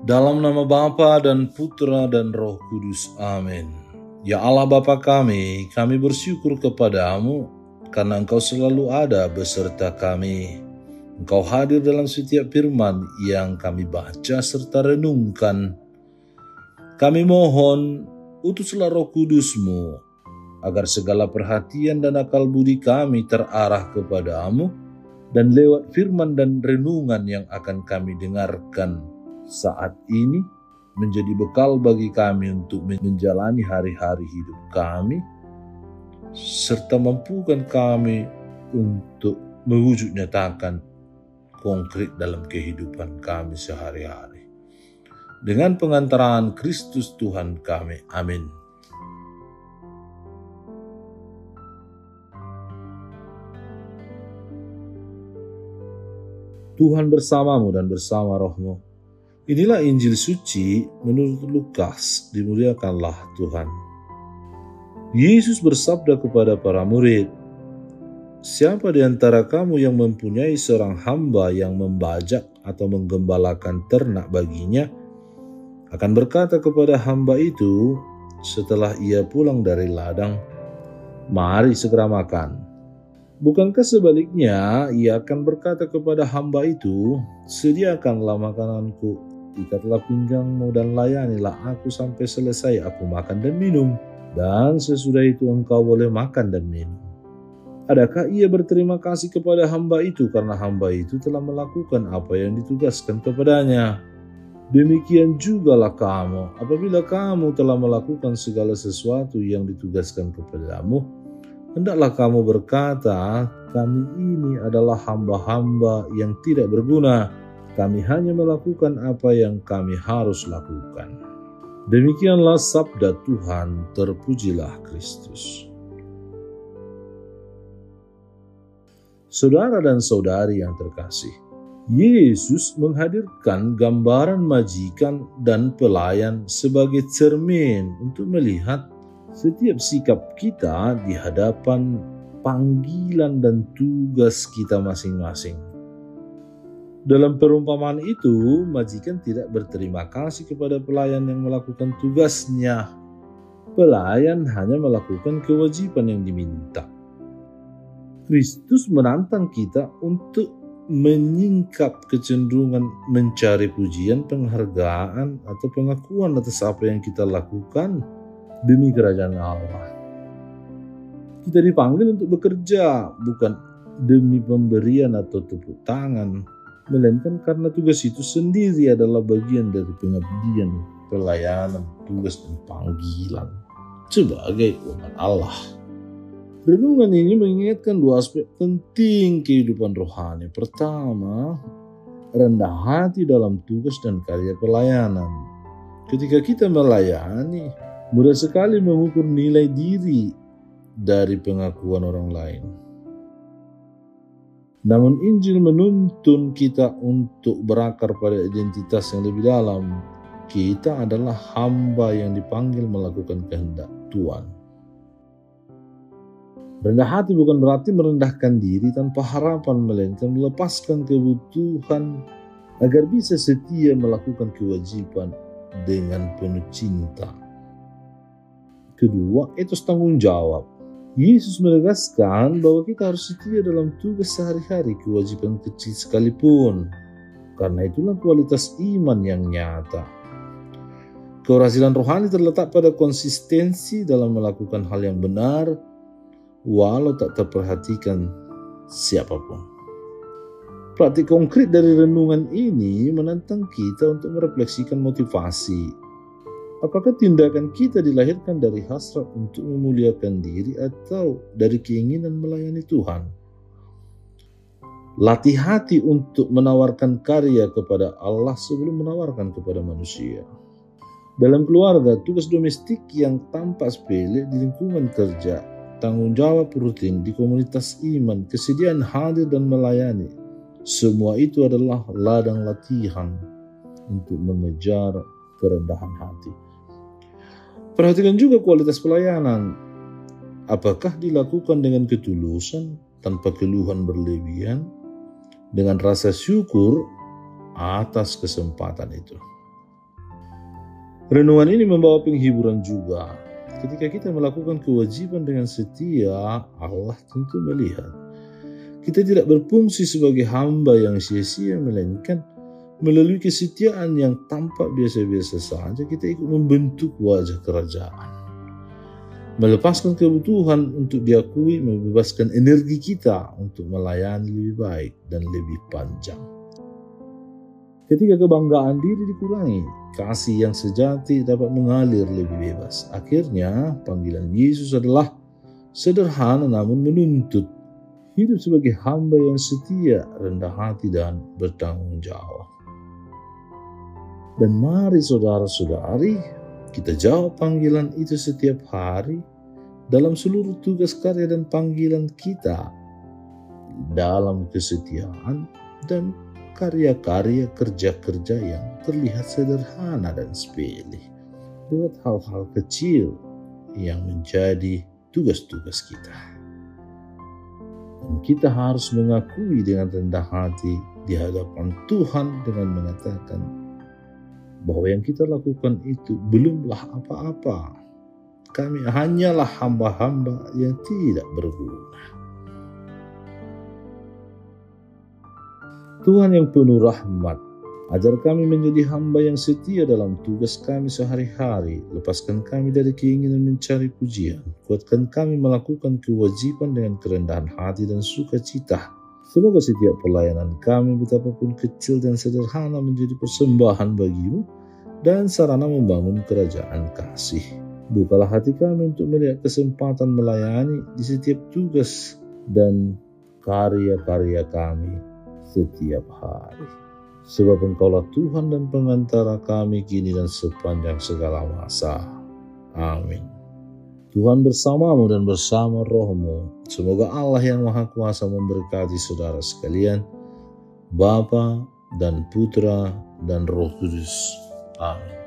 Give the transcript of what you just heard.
Dalam nama Bapa dan Putra dan Roh Kudus. Amin. Ya Allah Bapa kami bersyukur kepadamu karena Engkau selalu ada beserta kami. Engkau hadir dalam setiap firman yang kami baca serta renungkan. Kami mohon, utuslah Roh Kudus-Mu agar segala perhatian dan akal budi kami terarah kepadamu, dan lewat firman dan renungan yang akan kami dengarkan saat ini menjadi bekal bagi kami untuk menjalani hari-hari hidup kami, serta mampukan kami untuk mewujud nyatakan konkret dalam kehidupan kami sehari-hari. Dengan pengantaran Kristus Tuhan kami. Amin. Tuhan bersamamu dan bersama rohmu. Inilah Injil suci menurut Lukas, dimuliakanlah Tuhan. Yesus bersabda kepada para murid, "Siapa di antara kamu yang mempunyai seorang hamba yang membajak atau menggembalakan ternak baginya, akan berkata kepada hamba itu setelah ia pulang dari ladang, 'Mari segera makan.' Bukankah sebaliknya ia akan berkata kepada hamba itu, 'Sediakanlah makananku, ikatlah pinggangmu dan layanilah aku sampai selesai aku makan dan minum, dan sesudah itu engkau boleh makan dan minum.' Adakah ia berterima kasih kepada hamba itu karena hamba itu telah melakukan apa yang ditugaskan kepadanya? Demikian jugalah kamu, apabila kamu telah melakukan segala sesuatu yang ditugaskan kepadamu, hendaklah kamu berkata, 'Kami ini adalah hamba-hamba yang tidak berguna. Kami hanya melakukan apa yang kami harus lakukan.'" Demikianlah sabda Tuhan, terpujilah Kristus. Saudara dan saudari yang terkasih, Yesus menghadirkan gambaran majikan dan pelayan sebagai cermin untuk melihat setiap sikap kita di hadapan panggilan dan tugas kita masing-masing. Dalam perumpamaan itu, majikan tidak berterima kasih kepada pelayan yang melakukan tugasnya. Pelayan hanya melakukan kewajiban yang diminta. Kristus menantang kita untuk menyingkap kecenderungan mencari pujian, penghargaan, atau pengakuan atas apa yang kita lakukan demi kerajaan Allah. Kita dipanggil untuk bekerja, bukan demi pemberian atau tepuk tangan, melainkan karena tugas itu sendiri adalah bagian dari pengabdian, pelayanan, tugas dan panggilan sebagai umat Allah. Renungan ini mengingatkan dua aspek penting kehidupan rohani. Pertama, rendah hati dalam tugas dan karya pelayanan. Ketika kita melayani, mudah sekali mengukur nilai diri dari pengakuan orang lain. Namun Injil menuntun kita untuk berakar pada identitas yang lebih dalam. Kita adalah hamba yang dipanggil melakukan kehendak Tuhan. Rendah hati bukan berarti merendahkan diri tanpa harapan, melainkan melepaskan kebutuhan agar bisa setia melakukan kewajiban dengan penuh cinta. Kedua, etos tanggung jawab. Yesus menegaskan bahwa kita harus setia dalam tugas sehari-hari, kewajiban kecil sekalipun. Karena itulah kualitas iman yang nyata. Keberhasilan rohani terletak pada konsistensi dalam melakukan hal yang benar, walau tak terperhatikan siapapun. Praktik konkret dari renungan ini menantang kita untuk merefleksikan motivasi. Apakah tindakan kita dilahirkan dari hasrat untuk memuliakan diri atau dari keinginan melayani Tuhan? Latih hati untuk menawarkan karya kepada Allah sebelum menawarkan kepada manusia. Dalam keluarga, tugas domestik yang tampak sepele di lingkungan kerja, tanggung jawab rutin di komunitas iman, kesediaan hadir dan melayani. Semua itu adalah ladang latihan untuk mengejar kerendahan hati. Perhatikan juga kualitas pelayanan. Apakah dilakukan dengan ketulusan, tanpa keluhan berlebihan, dengan rasa syukur atas kesempatan itu? Renungan ini membawa penghiburan juga. Ketika kita melakukan kewajiban dengan setia, Allah tentu melihat. Kita tidak berfungsi sebagai hamba yang sia-sia, melainkan melalui kesetiaan yang tampak biasa-biasa saja, kita ikut membentuk wajah kerajaan. Melepaskan kebutuhan untuk diakui, membebaskan energi kita untuk melayani lebih baik dan lebih panjang. Ketika kebanggaan diri dikurangi, kasih yang sejati dapat mengalir lebih bebas. Akhirnya, panggilan Yesus adalah sederhana namun menuntut. Hidup sebagai hamba yang setia, rendah hati, dan bertanggung jawab. Dan mari saudara-saudari, kita jawab panggilan itu setiap hari dalam seluruh tugas karya dan panggilan kita, dalam kesetiaan dan karya-karya kerja-kerja yang terlihat sederhana dan sepele, lewat hal-hal kecil yang menjadi tugas-tugas kita. Dan kita harus mengakui dengan rendah hati di hadapan Tuhan dengan mengatakan bahwa yang kita lakukan itu belumlah apa-apa. Kami hanyalah hamba-hamba yang tidak berguna. Tuhan yang penuh rahmat, ajar kami menjadi hamba yang setia dalam tugas kami sehari-hari. Lepaskan kami dari keinginan mencari pujian. Kuatkan kami melakukan kewajiban dengan kerendahan hati dan sukacita. Semoga setiap pelayanan kami, betapapun kecil dan sederhana, menjadi persembahan bagimu dan sarana membangun kerajaan kasih. Bukalah hati kami untuk melihat kesempatan melayani di setiap tugas dan karya-karya kami setiap hari. Sebab Engkaulah Tuhan dan pengantara kami kini dan sepanjang segala masa. Amin. Tuhan bersamamu dan bersama rohmu. Semoga Allah yang Maha Kuasa memberkati saudara sekalian, Bapa dan Putra dan Roh Kudus. Amin.